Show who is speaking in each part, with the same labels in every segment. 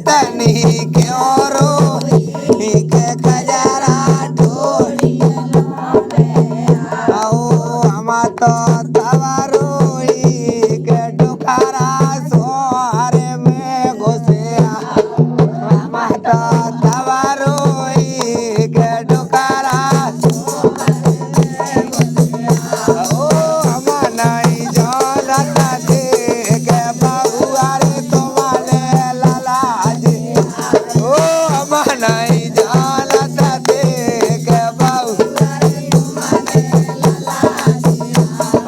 Speaker 1: तनी क्यों रोई के कजरा ढोरी आओ हम तो तवा रोई के डुकरा सोहरे में घुसिया हम तो तवा रोई के डुकरा ओ हम नहीं जानता थे के बबुआ रे तुम्हारे लालाजी ओ हम नहीं जानता थे के बबुआ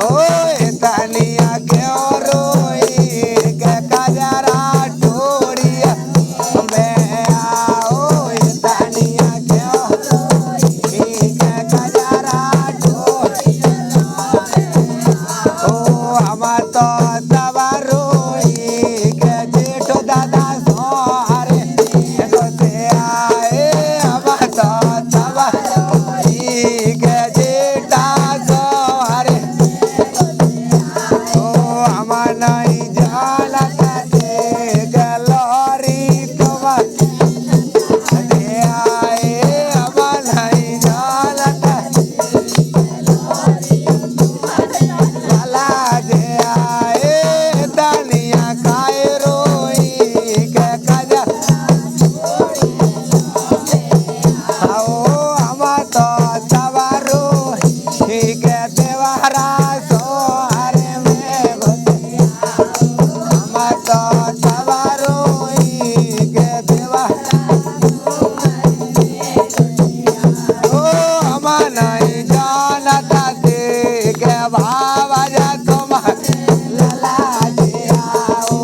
Speaker 1: ओए तनिया क्यों रोई के कजरा ढोरिया में आओ तनिया क्यों रोई के कजरा ढोरिया ओ हम तो तवा रोई के जेठो दादा सोहरे गोते आए हम तो तवा रोई के जेठा सोहरे ओ हम नहीं जानता थे गलोरी तुम्हारे दे आए हम नहीं जानता वाला दे आए तनिया खाए रोई के कजा आओ हम तो तवा रोई के देवहरा सोहरे में घुसिया हम तो तवा रोई के देवहरा ओ हम नहीं जानता थे के भावा जा तुम्हारे लालाजी आओ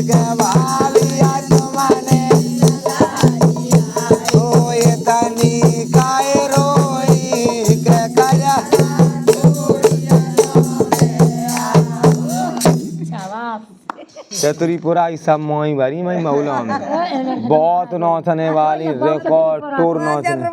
Speaker 1: के भालिया तुम्हारे ओ ये तनी काए रोई के कजा चतुरीपुरा ई सब मोई भरी मई मौला में बहुत नौथने वाली रिकॉर्ड टूर नौथने